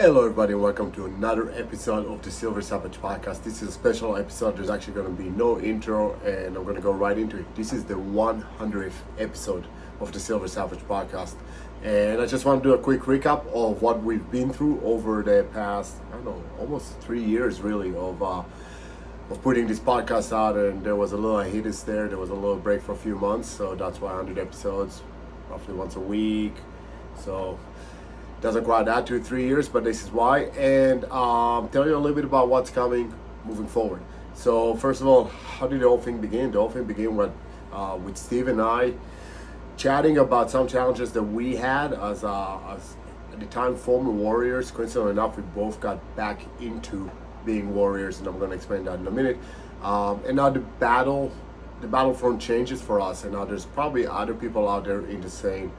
Hello everybody, welcome to another episode of the Silver Savage Podcast. This is a special episode. There's actually going to be no intro and I'm going to go right into it. This is the 100th episode of the Silver Savage Podcast. And I just want to do a quick recap of what we've been through over the past, almost 3 years really of putting this podcast out. And there was a little hiatus there. There was a little break for a few months. So that's why 100 episodes, roughly once a week. So doesn't quite add to 3 years, but this is why. And tell you a little bit about what's coming moving forward. So first of all, how did the whole thing begin? The whole thing began with Steve and I chatting about some challenges that we had as at the time former warriors. Coincidentally enough, we both got back into being warriors, and I'm going to explain that in a minute. And now the battlefront changes for us, and now there's probably other people out there in the same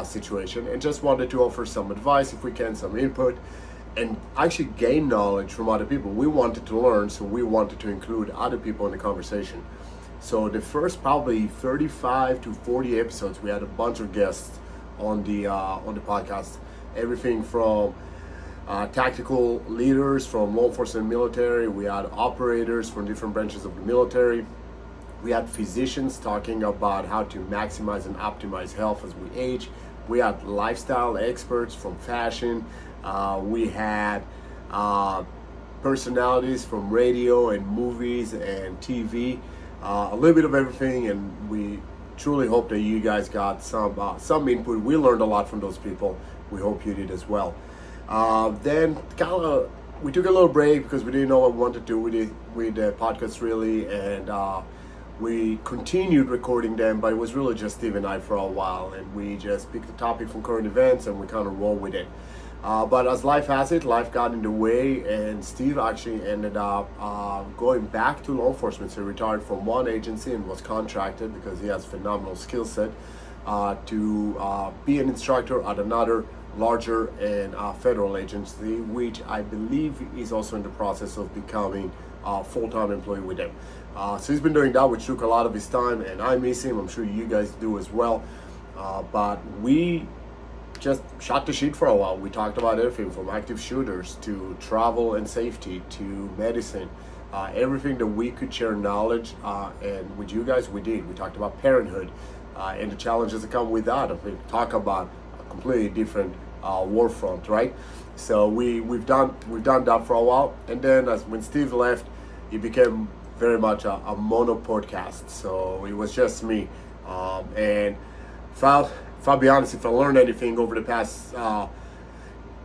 situation, and just wanted to offer some advice, if we can, some input, and actually gain knowledge from other people. We wanted to learn, so we wanted to include other people in the conversation. So the first probably 35 to 40 episodes, we had a bunch of guests on the podcast. Everything from tactical leaders from law enforcement and military. We had operators from different branches of the military. We had physicians talking about how to maximize and optimize health as we age. We had lifestyle experts from fashion. We had personalities from radio and movies and TV. A little bit of everything, and we truly hope that you guys got some input. We learned a lot from those people. We hope you did as well. Then we took a little break because we didn't know what we wanted to do with the podcast really, and we continued recording them, but it was really just Steve and I for a while, and we just picked a topic from current events and we kind of roll with it. But as life has it, life got in the way, and Steve actually ended up going back to law enforcement. So he retired from one agency and was contracted, because he has phenomenal skill set, to be an instructor at another larger and federal agency, which I believe is also in the process of becoming a full-time employee with them. So he's been doing that, which took a lot of his time, and I miss him. I'm sure you guys do as well. But we just shot the shit for a while. We talked about everything from active shooters to travel and safety to medicine. Everything that we could share knowledge, and with you guys, we did. We talked about parenthood and the challenges that come with that. We talk about a completely different war front, right? So we've done that for a while, and then when Steve left, it became very much a mono podcast. So it was just me, and if I'll be honest, if I learned anything over the past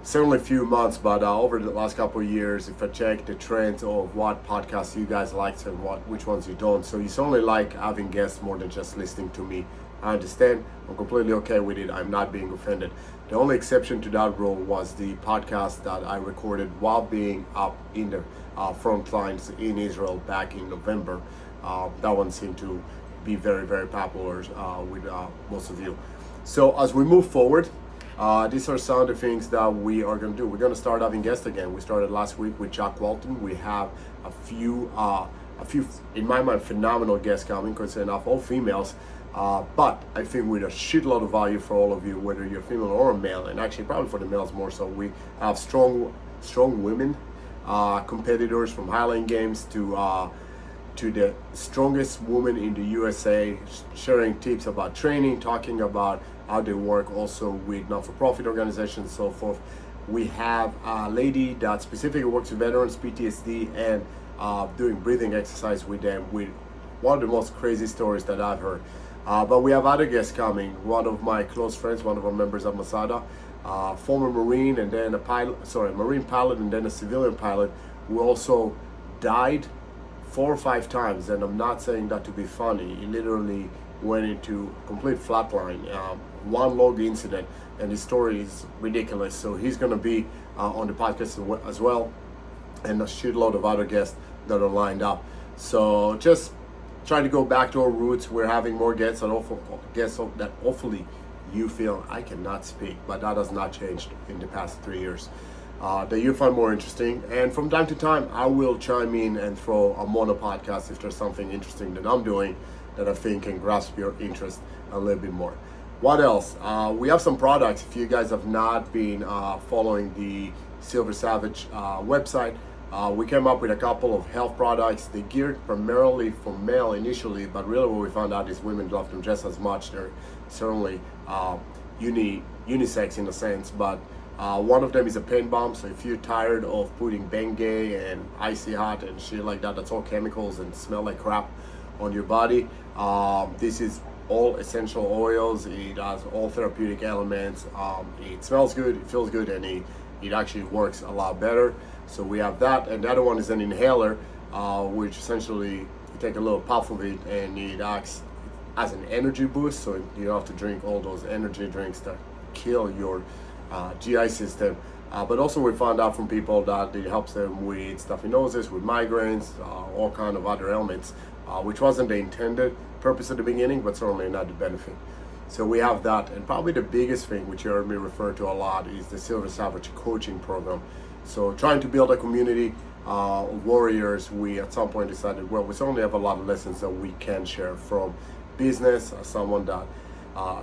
certainly a few months, but over the last couple of years, if I check the trends of what podcasts you guys like and which ones you don't. So you certainly like having guests more than just listening to me. I understand. I'm completely okay with it. I'm not being offended. The only exception to that rule was the podcast that I recorded while being up in the front lines in Israel back in November. That one seemed to be very, very popular with most of you. So as we move forward, these are some of the things that we are going to do. We're going to start having guests again. We started last week with Jack Walton. We have a few, in my mind, phenomenal guests coming, because enough all females. But I think with a shitload of value for all of you, whether you're female or a male, and actually probably for the males more so. We have strong women competitors, from Highland Games to the strongest woman in the USA, sharing tips about training, talking about how they work also with not-for-profit organizations and so forth. We have a lady that specifically works with veterans, PTSD, and doing breathing exercise with them, with one of the most crazy stories that I've heard. But we have other guests coming. One of my close friends, one of our members of Masada, former Marine and then Marine pilot and then a civilian pilot, who also died 4 or 5 times. And I'm not saying that to be funny. He literally went into complete flatline, one log incident, and his story is ridiculous. So he's going to be on the podcast as well, and a shitload of other guests that are lined up. So just trying to go back to our roots. We're having more guests that hopefully you feel I cannot speak, but that has not changed in the past 3 years. That you find more interesting, and from time to time I will chime in and throw a mono podcast if there's something interesting that I'm doing that I think can grasp your interest a little bit more. What else? We have some products. If you guys have not been following the Silver Savage website. We came up with a couple of health products. They geared primarily for male initially, but really what we found out is women love them just as much. They're certainly unisex in a sense, but one of them is a pain balm. So if you're tired of putting Bengay and Icy Hot and shit like that, that's all chemicals and smell like crap on your body. This is all essential oils. It has all therapeutic elements. It smells good, it feels good, and it actually works a lot better. So we have that, and the other one is an inhaler, which essentially you take a little puff of it and it acts as an energy boost. So you don't have to drink all those energy drinks that kill your GI system. But also we found out from people that it helps them with stuffy noses, with migraines, all kind of other ailments, which wasn't the intended purpose at the beginning, but certainly not the benefit. So we have that, and probably the biggest thing, which you heard me refer to a lot, is the Silver Savage coaching program. So trying to build a community of warriors, we at some point decided, well, we certainly have a lot of lessons that we can share from business. As someone that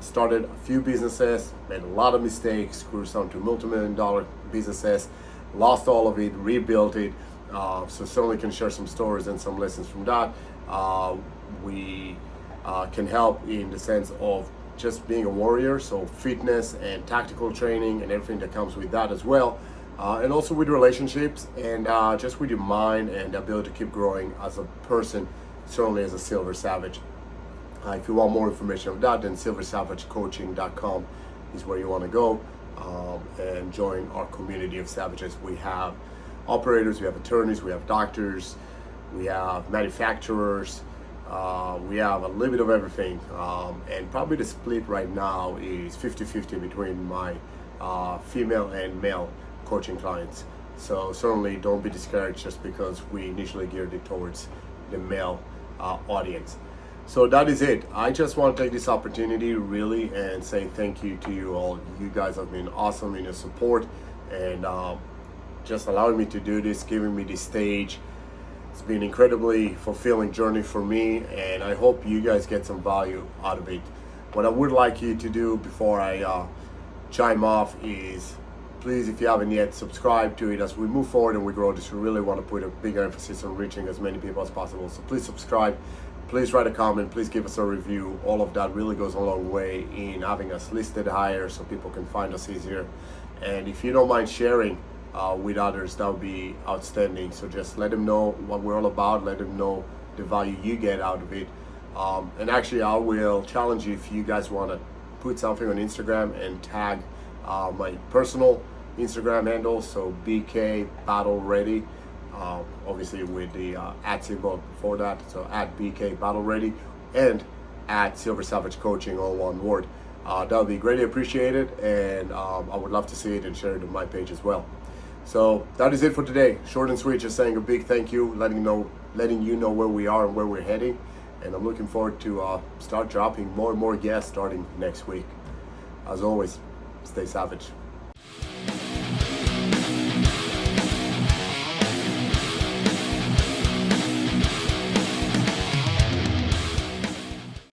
started a few businesses, made a lot of mistakes, grew some to multi-million-dollar businesses, lost all of it, rebuilt it. So certainly can share some stories and some lessons from that. We can help in the sense of just being a warrior, so fitness and tactical training and everything that comes with that as well. And also with relationships and just with your mind and the ability to keep growing as a person, certainly as a Silver Savage. If you want more information on that, then silversavagecoaching.com is where you want to go and join our community of savages. We have operators, we have attorneys, we have doctors, we have manufacturers, we have a little bit of everything. And probably the split right now is 50-50 between my female and male coaching clients. So certainly don't be discouraged just because we initially geared it towards the male audience. So that is it. I just want to take this opportunity really and say thank you to you all. You guys have been awesome in your support and just allowing me to do this, giving me this stage. It's been an incredibly fulfilling journey for me, and I hope you guys get some value out of it. What I would like you to do before I chime off is, please, if you haven't yet, subscribe to it. As we move forward and we grow this, we really want to put a bigger emphasis on reaching as many people as possible. So please subscribe, please write a comment, please give us a review. All of that really goes a long way in having us listed higher so people can find us easier. And if you don't mind sharing with others, that would be outstanding. So just let them know what we're all about, let them know the value you get out of it. And actually, I will challenge you, if you guys want to put something on Instagram and tag my personal Instagram handle, so BK Battle Ready, obviously with the at symbol before that, so at BK Battle Ready and at Silver Savage Coaching, all one word. That would be greatly appreciated, and I would love to see it and share it on my page as well. So that is it for today. Short and sweet, just saying a big thank you, letting you know where we are and where we're heading, and I'm looking forward to start dropping more and more guests starting next week. As always, stay savage.